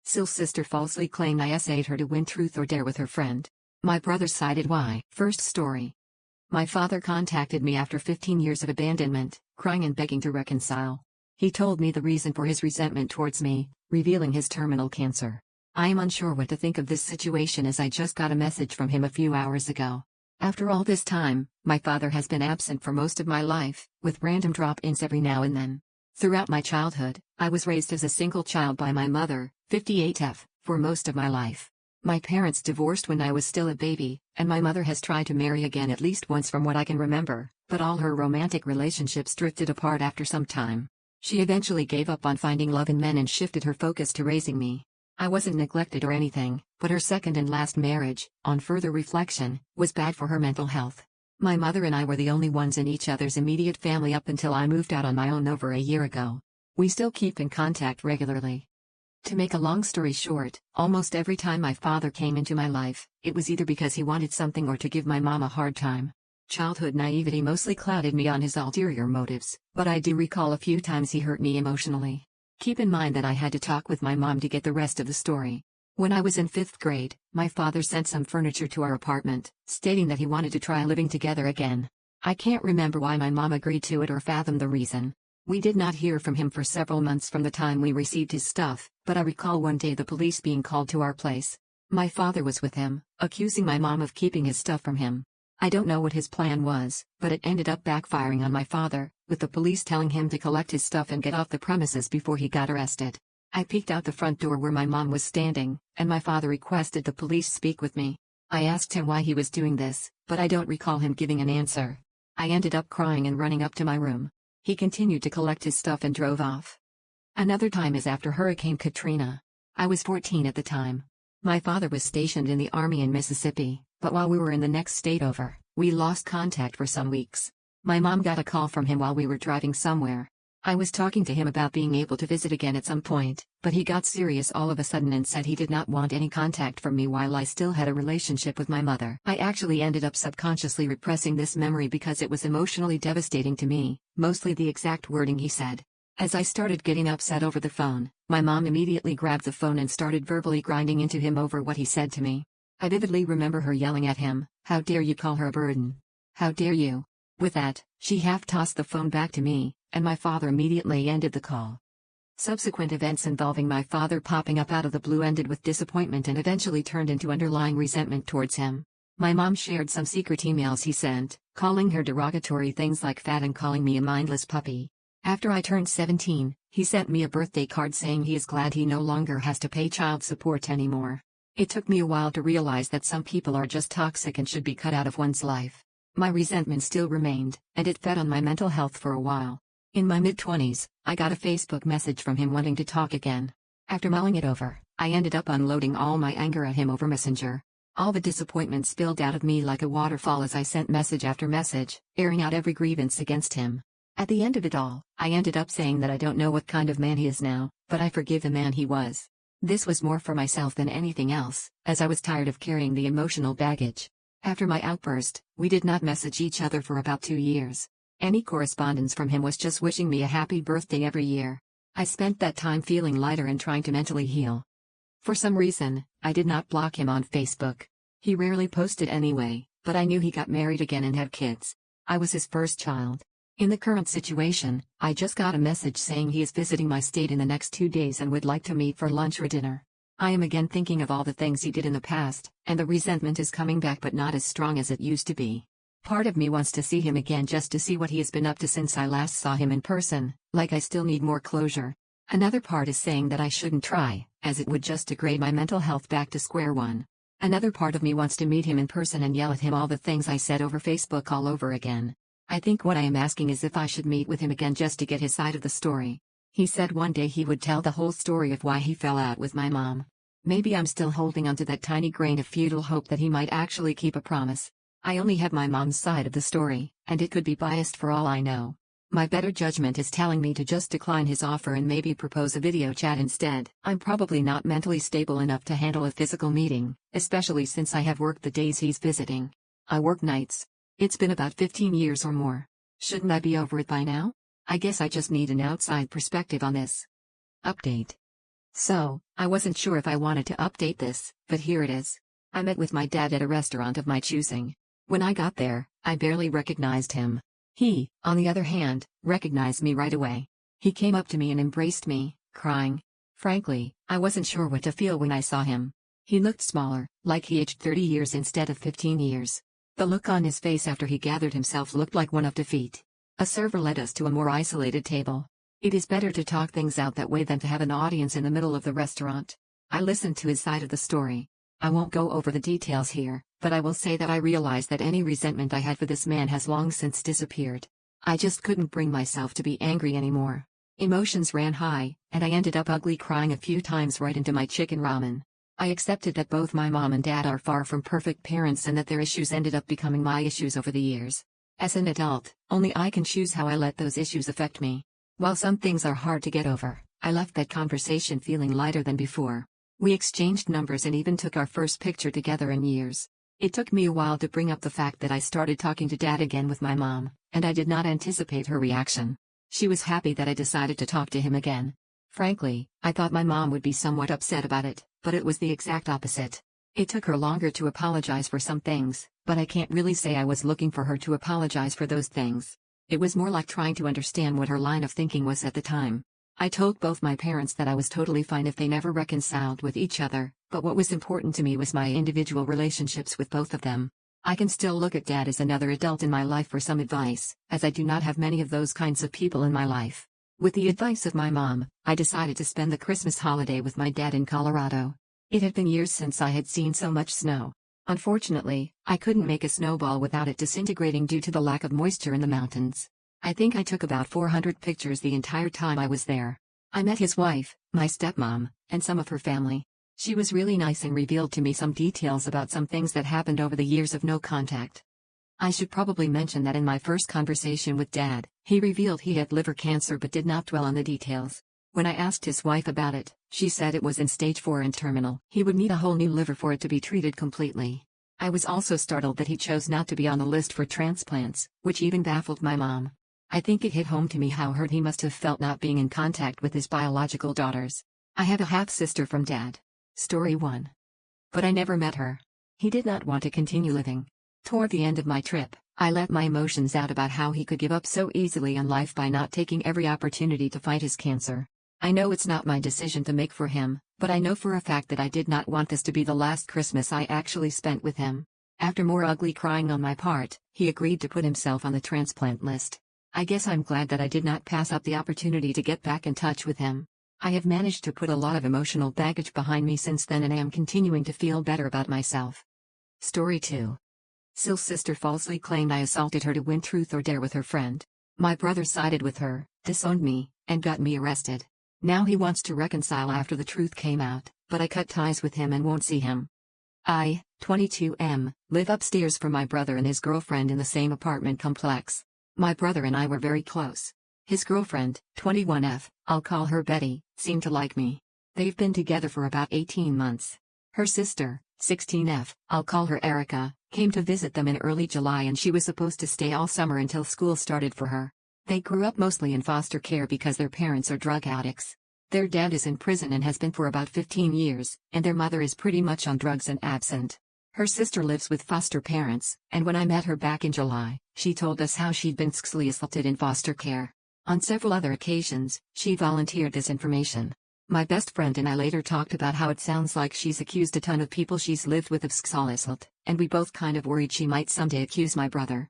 SIL's sister falsely claimed I essayed her to win Truth or Dare with her friend. My brother cited why. First story. My father contacted me after 15 years of abandonment, crying and begging to reconcile. He told me the reason for his resentment towards me, revealing his terminal cancer. I am unsure what to think of this situation as I just got a message from him a few hours ago. After all this time, my father has been absent for most of my life, with random drop-ins every now and then. Throughout my childhood, I was raised as a single child by my mother, 58F, for most of my life. My parents divorced when I was still a baby, and my mother has tried to marry again at least once from what I can remember, but all her romantic relationships drifted apart after some time. She eventually gave up on finding love in men and shifted her focus to raising me. I wasn't neglected or anything, but her second and last marriage, on further reflection, was bad for her mental health. My mother and I were the only ones in each other's immediate family up until I moved out on my own over a year ago. We still keep in contact regularly. To make a long story short, almost every time my father came into my life, it was either because he wanted something or to give my mom a hard time. Childhood naivety mostly clouded me on his ulterior motives, but I do recall a few times he hurt me emotionally. Keep in mind that I had to talk with my mom to get the rest of the story. When I was in 5th grade, my father sent some furniture to our apartment, stating that he wanted to try living together again. I can't remember why my mom agreed to it or fathom the reason. We did not hear from him for several months from the time we received his stuff, but I recall one day the police being called to our place. My father was with him, accusing my mom of keeping his stuff from him. I don't know what his plan was, but it ended up backfiring on my father, with the police telling him to collect his stuff and get off the premises before he got arrested. I peeked out the front door where my mom was standing, and my father requested the police speak with me. I asked him why he was doing this, but I don't recall him giving an answer. I ended up crying and running up to my room. He continued to collect his stuff and drove off. Another time is after Hurricane Katrina. I was 14 at the time. My father was stationed in the Army in Mississippi, but while we were in the next state over, we lost contact for some weeks. My mom got a call from him while we were driving somewhere. I was talking to him about being able to visit again at some point, but he got serious all of a sudden and said he did not want any contact from me while I still had a relationship with my mother. I actually ended up subconsciously repressing this memory because it was emotionally devastating to me, mostly the exact wording he said. As I started getting upset over the phone, my mom immediately grabbed the phone and started verbally grinding into him over what he said to me. I vividly remember her yelling at him, "How dare you call her a burden? How dare you?" With that, she half-tossed the phone back to me, and my father immediately ended the call. Subsequent events involving my father popping up out of the blue ended with disappointment and eventually turned into underlying resentment towards him. My mom shared some secret emails he sent, calling her derogatory things like fat and calling me a mindless puppy. After I turned 17, he sent me a birthday card saying he is glad he no longer has to pay child support anymore. It took me a while to realize that some people are just toxic and should be cut out of one's life. My resentment still remained, and it fed on my mental health for a while. In my mid-20s, I got a Facebook message from him wanting to talk again. After mulling it over, I ended up unloading all my anger at him over Messenger. All the disappointment spilled out of me like a waterfall as I sent message after message, airing out every grievance against him. At the end of it all, I ended up saying that I don't know what kind of man he is now, but I forgive the man he was. This was more for myself than anything else, as I was tired of carrying the emotional baggage. After my outburst, we did not message each other for about 2 years. Any correspondence from him was just wishing me a happy birthday every year. I spent that time feeling lighter and trying to mentally heal. For some reason, I did not block him on Facebook. He rarely posted anyway, but I knew he got married again and had kids. I was his first child. In the current situation, I just got a message saying he is visiting my state in the next 2 days and would like to meet for lunch or dinner. I am again thinking of all the things he did in the past, and the resentment is coming back but not as strong as it used to be. Part of me wants to see him again just to see what he has been up to since I last saw him in person, like I still need more closure. Another part is saying that I shouldn't try, as it would just degrade my mental health back to square one. Another part of me wants to meet him in person and yell at him all the things I said over Facebook all over again. I think what I am asking is if I should meet with him again just to get his side of the story. He said one day he would tell the whole story of why he fell out with my mom. Maybe I'm still holding onto that tiny grain of futile hope that he might actually keep a promise. I only have my mom's side of the story, and it could be biased for all I know. My better judgment is telling me to just decline his offer and maybe propose a video chat instead. I'm probably not mentally stable enough to handle a physical meeting, especially since I have worked the days he's visiting. I work nights. It's been about 15 years or more. Shouldn't I be over it by now? I guess I just need an outside perspective on this. Update. So, I wasn't sure if I wanted to update this, but here it is. I met with my dad at a restaurant of my choosing. When I got there, I barely recognized him. He, on the other hand, recognized me right away. He came up to me and embraced me, crying. Frankly, I wasn't sure what to feel when I saw him. He looked smaller, like he aged 30 years instead of 15 years. The look on his face after he gathered himself looked like one of defeat. A server led us to a more isolated table. It is better to talk things out that way than to have an audience in the middle of the restaurant. I listened to his side of the story. I won't go over the details here, but I will say that I realized that any resentment I had for this man has long since disappeared. I just couldn't bring myself to be angry anymore. Emotions ran high, and I ended up ugly crying a few times right into my chicken ramen. I accepted that both my mom and dad are far from perfect parents and that their issues ended up becoming my issues over the years. As an adult, only I can choose how I let those issues affect me. While some things are hard to get over, I left that conversation feeling lighter than before. We exchanged numbers and even took our first picture together in years. It took me a while to bring up the fact that I started talking to Dad again with my mom, and I did not anticipate her reaction. She was happy that I decided to talk to him again. Frankly, I thought my mom would be somewhat upset about it, but it was the exact opposite. It took her longer to apologize for some things, but I can't really say I was looking for her to apologize for those things. It was more like trying to understand what her line of thinking was at the time. I told both my parents that I was totally fine if they never reconciled with each other, but what was important to me was my individual relationships with both of them. I can still look at Dad as another adult in my life for some advice, as I do not have many of those kinds of people in my life. With the advice of my mom, I decided to spend the Christmas holiday with my dad in Colorado. It had been years since I had seen so much snow. Unfortunately, I couldn't make a snowball without it disintegrating due to the lack of moisture in the mountains. I think I took about 400 pictures the entire time I was there. I met his wife, my stepmom, and some of her family. She was really nice and revealed to me some details about some things that happened over the years of no contact. I should probably mention that in my first conversation with Dad, he revealed he had liver cancer but did not dwell on the details. When I asked his wife about it, she said it was in stage 4 and terminal. He would need a whole new liver for it to be treated completely. I was also startled that he chose not to be on the list for transplants, which even baffled my mom. I think it hit home to me how hurt he must have felt not being in contact with his biological daughters. I have a half-sister from Dad. Story 1. But I never met her. He did not want to continue living. Toward the end of my trip, I let my emotions out about how he could give up so easily on life by not taking every opportunity to fight his cancer. I know it's not my decision to make for him, but I know for a fact that I did not want this to be the last Christmas I actually spent with him. After more ugly crying on my part, he agreed to put himself on the transplant list. I guess I'm glad that I did not pass up the opportunity to get back in touch with him. I have managed to put a lot of emotional baggage behind me since then and I am continuing to feel better about myself. Story 2. SIL's sister falsely claimed I assaulted her to win truth or dare with her friend. My brother sided with her, disowned me, and got me arrested. Now he wants to reconcile after the truth came out, but I cut ties with him and won't see him. I, 22M, live upstairs from my brother and his girlfriend in the same apartment complex. My brother and I were very close. His girlfriend, 21F, I'll call her Betty, seemed to like me. They've been together for about 18 months. Her sister, 16F, I'll call her Erica, came to visit them in early July and she was supposed to stay all summer until school started for her. They grew up mostly in foster care because their parents are drug addicts. Their dad is in prison and has been for about 15 years, and their mother is pretty much on drugs and absent. Her sister lives with foster parents, and when I met her back in July, she told us how she'd been sexually assaulted in foster care. On several other occasions, she volunteered this information. My best friend and I later talked about how it sounds like she's accused a ton of people she's lived with of sexual assault, and we both kind of worried she might someday accuse my brother.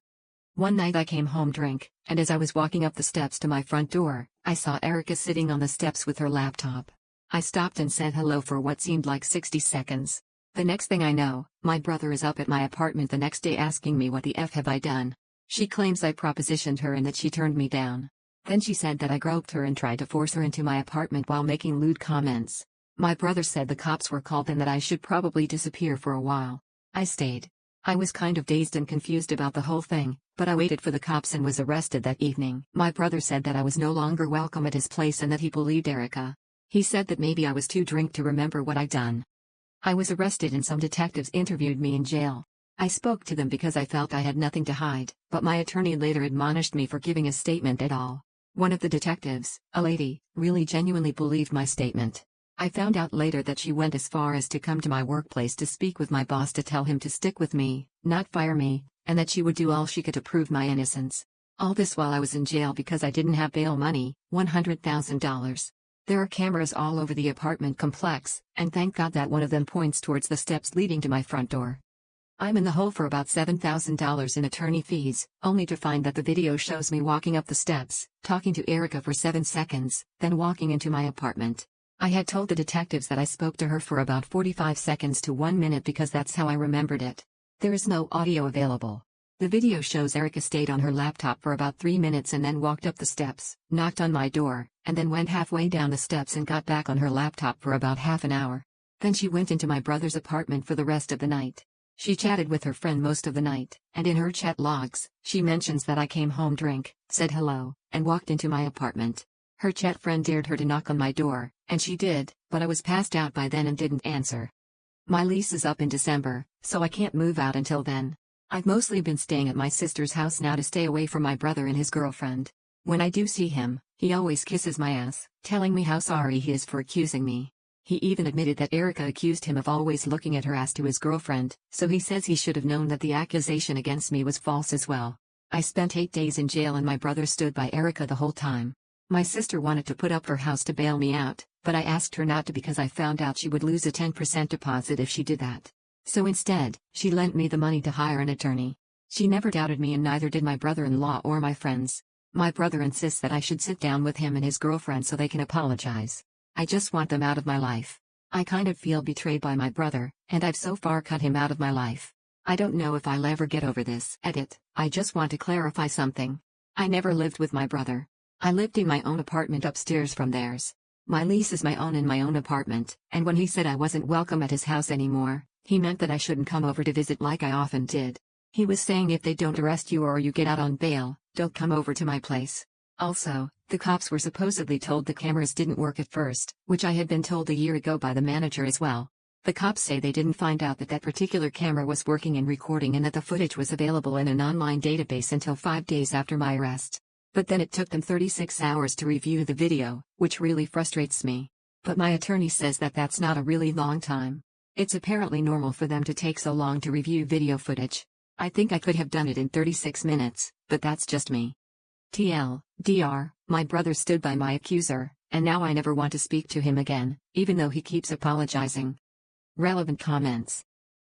One night I came home drunk, and as I was walking up the steps to my front door, I saw Erica sitting on the steps with her laptop. I stopped and said hello for what seemed like 60 seconds. The next thing I know, my brother is up at my apartment the next day asking me what the F have I done. She claims I propositioned her and that she turned me down. Then she said that I groped her and tried to force her into my apartment while making lewd comments. My brother said the cops were called and that I should probably disappear for a while. I stayed. I was kind of dazed and confused about the whole thing, but I waited for the cops and was arrested that evening. My brother said that I was no longer welcome at his place and that he believed Erica. He said that maybe I was too drunk to remember what I'd done. I was arrested and some detectives interviewed me in jail. I spoke to them because I felt I had nothing to hide, but my attorney later admonished me for giving a statement at all. One of the detectives, a lady, really genuinely believed my statement. I found out later that she went as far as to come to my workplace to speak with my boss to tell him to stick with me, not fire me, and that she would do all she could to prove my innocence. All this while I was in jail because I didn't have bail money, $100,000. There are cameras all over the apartment complex, and thank God that one of them points towards the steps leading to my front door. I'm in the hole for about $7,000 in attorney fees, only to find that the video shows me walking up the steps, talking to Erica for 7 seconds, then walking into my apartment. I had told the detectives that I spoke to her for about 45 seconds to 1 minute because that's how I remembered it. There is no audio available. The video shows Erica stayed on her laptop for about 3 minutes and then walked up the steps, knocked on my door, and then went halfway down the steps and got back on her laptop for about half an hour. Then she went into my brother's apartment for the rest of the night. She chatted with her friend most of the night, and in her chat logs, she mentions that I came home drunk, said hello, and walked into my apartment. Her chat friend dared her to knock on my door, and she did, but I was passed out by then and didn't answer. My lease is up in December, so I can't move out until then. I've mostly been staying at my sister's house now to stay away from my brother and his girlfriend. When I do see him, he always kisses my ass, telling me how sorry he is for accusing me. He even admitted that Erica accused him of always looking at her ass to his girlfriend, so he says he should have known that the accusation against me was false as well. I spent 8 days in jail and my brother stood by Erica the whole time. My sister wanted to put up her house to bail me out, but I asked her not to because I found out she would lose a 10% deposit if she did that. So instead, she lent me the money to hire an attorney. She never doubted me and neither did my brother-in-law or my friends. My brother insists that I should sit down with him and his girlfriend so they can apologize. I just want them out of my life. I kind of feel betrayed by my brother, and I've so far cut him out of my life. I don't know if I'll ever get over this. Edit. I just want to clarify something. I never lived with my brother. I lived in my own apartment upstairs from theirs. My lease is my own in my own apartment, and when he said I wasn't welcome at his house anymore, he meant that I shouldn't come over to visit like I often did. He was saying if they don't arrest you or you get out on bail, don't come over to my place. Also, the cops were supposedly told the cameras didn't work at first, which I had been told a year ago by the manager as well. The cops say they didn't find out that that particular camera was working and recording and that the footage was available in an online database until 5 days after my arrest. But then it took them 36 hours to review the video, which really frustrates me. But my attorney says that that's not a really long time. It's apparently normal for them to take so long to review video footage. I think I could have done it in 36 minutes, but that's just me. TLDR, my brother stood by my accuser, and now I never want to speak to him again, even though he keeps apologizing. Relevant comments.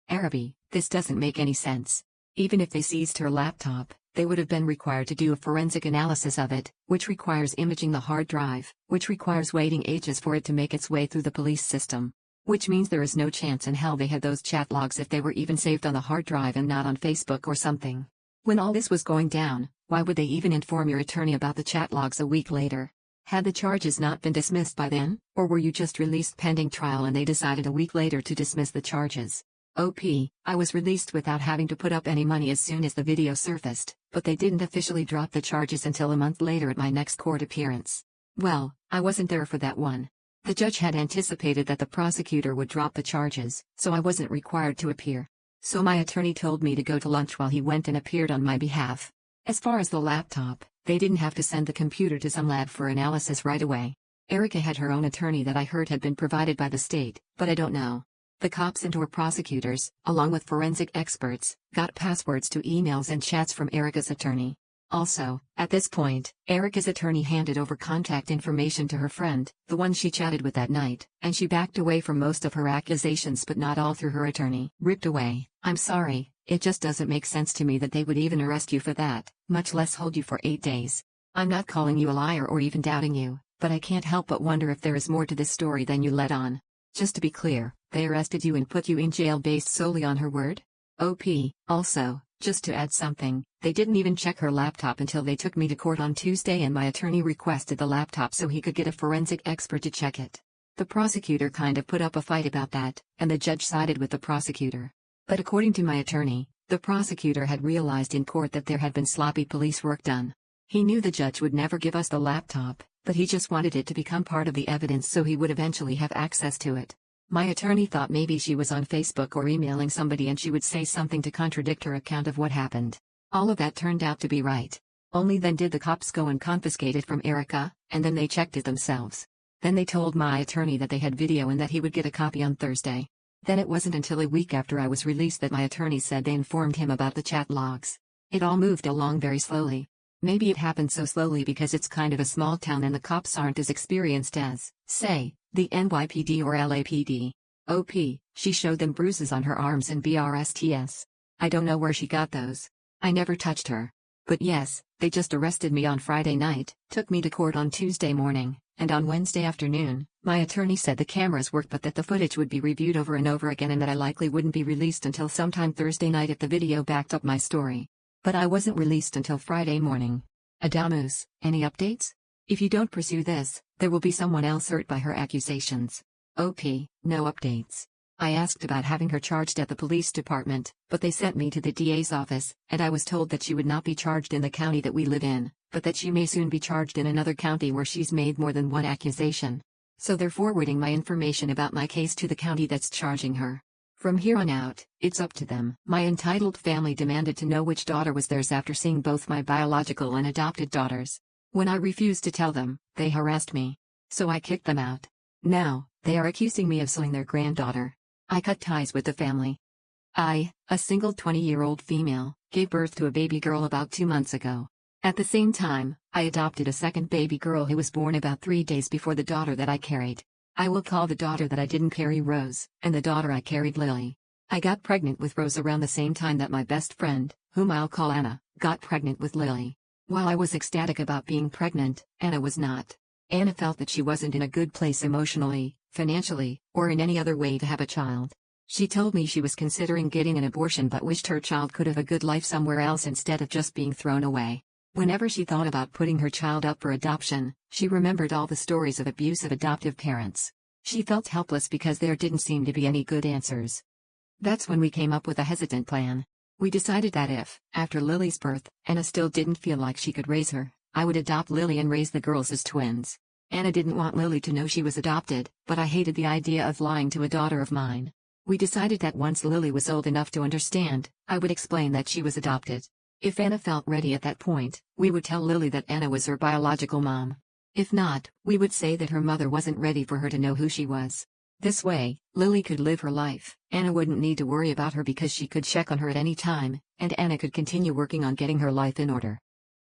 Arabi, this doesn't make any sense. Even if they seized her laptop, they would have been required to do a forensic analysis of it, which requires imaging the hard drive, which requires waiting ages for it to make its way through the police system. Which means there is no chance in hell they had those chat logs if they were even saved on the hard drive and not on Facebook or something. When all this was going down, why would they even inform your attorney about the chat logs a week later? Had the charges not been dismissed by then, or were you just released pending trial and they decided a week later to dismiss the charges? OP, I was released without having to put up any money as soon as the video surfaced, but they didn't officially drop the charges until a month later at my next court appearance. Well, I wasn't there for that one. The judge had anticipated that the prosecutor would drop the charges, so I wasn't required to appear. So my attorney told me to go to lunch while he went and appeared on my behalf. As far as the laptop, they didn't have to send the computer to some lab for analysis right away. Erica had her own attorney that I heard had been provided by the state, but I don't know. The cops and or prosecutors, along with forensic experts, got passwords to emails and chats from Erica's attorney. Also, at this point, Erica's attorney handed over contact information to her friend, the one she chatted with that night, and she backed away from most of her accusations but not all through her attorney. Ripped away. I'm sorry, it just doesn't make sense to me that they would even arrest you for that, much less hold you for 8 days. I'm not calling you a liar or even doubting you, but I can't help but wonder if there is more to this story than you let on. Just to be clear, they arrested you and put you in jail based solely on her word? OP, also, just to add something, they didn't even check her laptop until they took me to court on Tuesday and my attorney requested the laptop so he could get a forensic expert to check it. The prosecutor kind of put up a fight about that, and the judge sided with the prosecutor. But according to my attorney, the prosecutor had realized in court that there had been sloppy police work done. He knew the judge would never give us the laptop, but he just wanted it to become part of the evidence so he would eventually have access to it. My attorney thought maybe she was on Facebook or emailing somebody and she would say something to contradict her account of what happened. All of that turned out to be right. Only then did the cops go and confiscate it from Erica, and then they checked it themselves. Then they told my attorney that they had video and that he would get a copy on Thursday. Then it wasn't until a week after I was released that my attorney said they informed him about the chat logs. It all moved along very slowly. Maybe it happened so slowly because it's kind of a small town and the cops aren't as experienced as, say, the NYPD or LAPD. OP, she showed them bruises on her arms and BRSTs. I don't know where she got those. I never touched her. But yes, they just arrested me on Friday night, took me to court on Tuesday morning, and on Wednesday afternoon, my attorney said the cameras worked but that the footage would be reviewed over and over again and that I likely wouldn't be released until sometime Thursday night if the video backed up my story. But I wasn't released until Friday morning. Adamus, any updates? If you don't pursue this, there will be someone else hurt by her accusations. OP, no updates. I asked about having her charged at the police department, but they sent me to the DA's office, and I was told that she would not be charged in the county that we live in, but that she may soon be charged in another county where she's made more than one accusation. So they're forwarding my information about my case to the county that's charging her. From here on out, it's up to them. My entitled family demanded to know which daughter was theirs after seeing both my biological and adopted daughters. When I refused to tell them, they harassed me. So I kicked them out. Now, they are accusing me of selling their granddaughter. I cut ties with the family. I, a single 20-year-old female, gave birth to a baby girl about 2 months ago. At the same time, I adopted a second baby girl who was born about 3 days before the daughter that I carried. I will call the daughter that I didn't carry Rose, and the daughter I carried Lily. I got pregnant with Rose around the same time that my best friend, whom I'll call Anna, got pregnant with Lily. While I was ecstatic about being pregnant, Anna was not. Anna felt that she wasn't in a good place emotionally, financially, or in any other way to have a child. She told me she was considering getting an abortion but wished her child could have a good life somewhere else instead of just being thrown away. Whenever she thought about putting her child up for adoption, she remembered all the stories of abusive adoptive parents. She felt helpless because there didn't seem to be any good answers. That's when we came up with a hesitant plan. We decided that if, after Lily's birth, Anna still didn't feel like she could raise her, I would adopt Lily and raise the girls as twins. Anna didn't want Lily to know she was adopted, but I hated the idea of lying to a daughter of mine. We decided that once Lily was old enough to understand, I would explain that she was adopted. If Anna felt ready at that point, we would tell Lily that Anna was her biological mom. If not, we would say that her mother wasn't ready for her to know who she was. This way, Lily could live her life, Anna wouldn't need to worry about her because she could check on her at any time, and Anna could continue working on getting her life in order.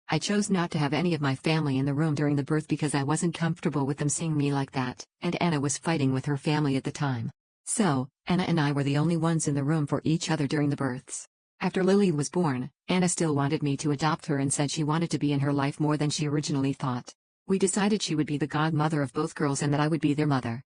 I chose not to have any of my family in the room during the birth because I wasn't comfortable with them seeing me like that, and Anna was fighting with her family at the time. So, Anna and I were the only ones in the room for each other during the births. After Lily was born, Anna still wanted me to adopt her and said she wanted to be in her life more than she originally thought. We decided she would be the godmother of both girls and that I would be their mother.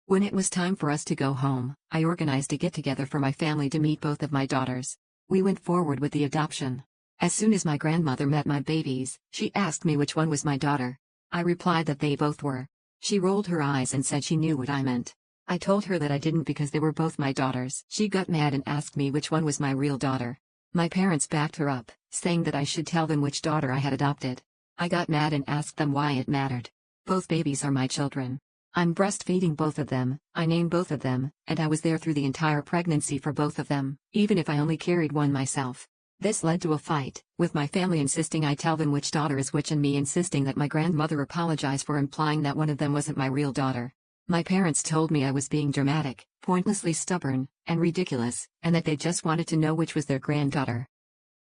When it was time for us to go home, I organized a get-together for my family to meet both of my daughters. We went forward with the adoption. As soon as my grandmother met my babies, she asked me which one was my daughter. I replied that they both were. She rolled her eyes and said she knew what I meant. I told her that I didn't because they were both my daughters. She got mad and asked me which one was my real daughter. My parents backed her up, saying that I should tell them which daughter I had adopted. I got mad and asked them why it mattered. Both babies are my children. I'm breastfeeding both of them, I named both of them, and I was there through the entire pregnancy for both of them, even if I only carried one myself. This led to a fight, with my family insisting I tell them which daughter is which and me insisting that my grandmother apologize for implying that one of them wasn't my real daughter. My parents told me I was being dramatic, pointlessly stubborn, and ridiculous, and that they just wanted to know which was their granddaughter.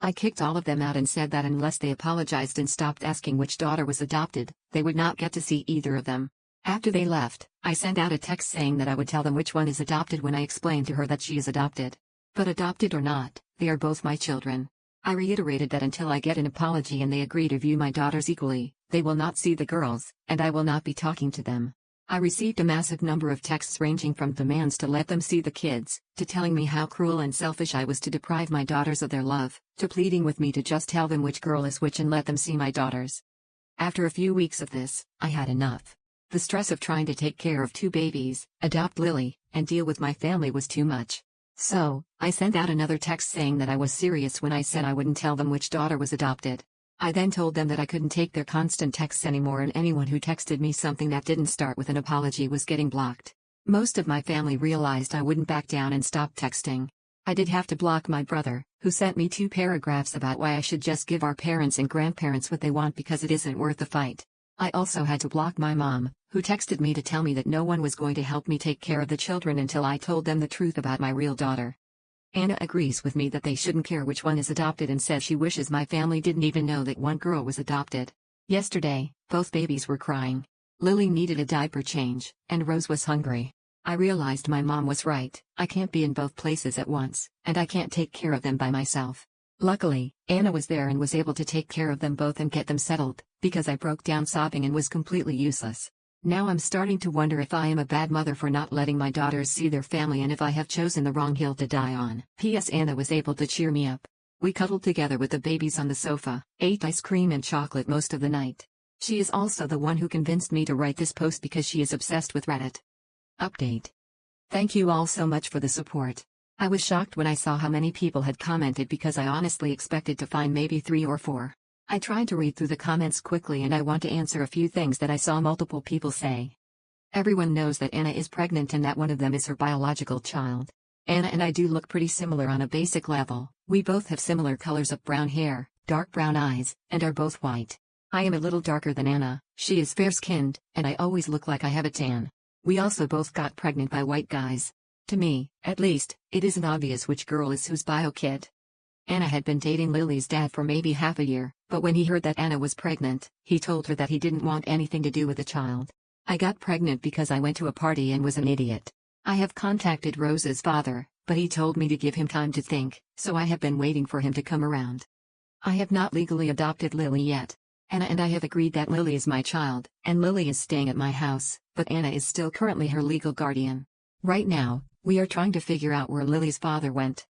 I kicked all of them out and said that unless they apologized and stopped asking which daughter was adopted, they would not get to see either of them. After they left, I sent out a text saying that I would tell them which one is adopted when I explained to her that she is adopted. But adopted or not, they are both my children. I reiterated that until I get an apology and they agree to view my daughters equally, they will not see the girls, and I will not be talking to them. I received a massive number of texts ranging from demands to let them see the kids, to telling me how cruel and selfish I was to deprive my daughters of their love, to pleading with me to just tell them which girl is which and let them see my daughters. After a few weeks of this, I had enough. The stress of trying to take care of 2 babies, adopt Lily, and deal with my family was too much. So, I sent out another text saying that I was serious when I said I wouldn't tell them which daughter was adopted. I then told them that I couldn't take their constant texts anymore and anyone who texted me something that didn't start with an apology was getting blocked. Most of my family realized I wouldn't back down and stop texting. I did have to block my brother, who sent me 2 paragraphs about why I should just give our parents and grandparents what they want because it isn't worth the fight. I also had to block my mom, who texted me to tell me that no one was going to help me take care of the children until I told them the truth about my real daughter. Anna agrees with me that they shouldn't care which one is adopted and says she wishes my family didn't even know that one girl was adopted. Yesterday, both babies were crying. Lily needed a diaper change, and Rose was hungry. I realized my mom was right. I can't be in both places at once, and I can't take care of them by myself. Luckily, Anna was there and was able to take care of them both and get them settled, because I broke down sobbing and was completely useless. Now I'm starting to wonder if I am a bad mother for not letting my daughters see their family and if I have chosen the wrong hill to die on. P.S. Anna was able to cheer me up. We cuddled together with the babies on the sofa, ate ice cream and chocolate most of the night. She is also the one who convinced me to write this post because she is obsessed with Reddit. Update. Thank you all so much for the support. I was shocked when I saw how many people had commented because I honestly expected to find maybe 3 or 4. I tried to read through the comments quickly and I want to answer a few things that I saw multiple people say. Everyone knows that Anna is pregnant and that one of them is her biological child. Anna and I do look pretty similar on a basic level. We both have similar colors of brown hair, dark brown eyes, and are both white. I am a little darker than Anna, she is fair-skinned, and I always look like I have a tan. We also both got pregnant by white guys. To me, at least, it isn't obvious which girl is whose bio kid. Anna had been dating Lily's dad for maybe half a year, but when he heard that Anna was pregnant, he told her that he didn't want anything to do with the child. I got pregnant because I went to a party and was an idiot. I have contacted Rose's father, but he told me to give him time to think, so I have been waiting for him to come around. I have not legally adopted Lily yet. Anna and I have agreed that Lily is my child, and Lily is staying at my house, but Anna is still currently her legal guardian. Right now, we are trying to figure out where Lily's father went.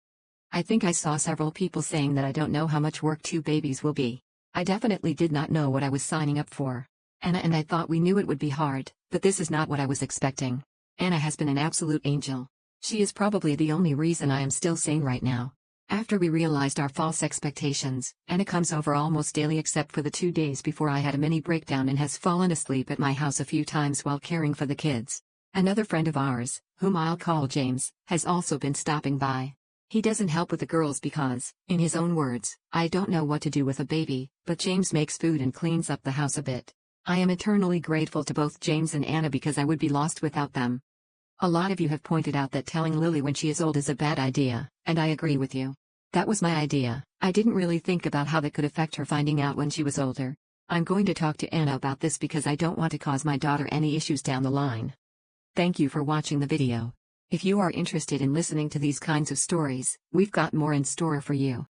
I think I saw several people saying that I don't know how much work 2 babies will be. I definitely did not know what I was signing up for. Anna and I thought we knew it would be hard, but this is not what I was expecting. Anna has been an absolute angel. She is probably the only reason I am still sane right now. After we realized our false expectations, Anna comes over almost daily except for the 2 days before I had a mini breakdown and has fallen asleep at my house a few times while caring for the kids. Another friend of ours, whom I'll call James, has also been stopping by. He doesn't help with the girls because, in his own words, I don't know what to do with a baby, but James makes food and cleans up the house a bit. I am eternally grateful to both James and Anna because I would be lost without them. A lot of you have pointed out that telling Lily when she is old is a bad idea, and I agree with you. That was my idea. I didn't really think about how that could affect her finding out when she was older. I'm going to talk to Anna about this because I don't want to cause my daughter any issues down the line. Thank you for watching the video. If you are interested in listening to these kinds of stories, we've got more in store for you.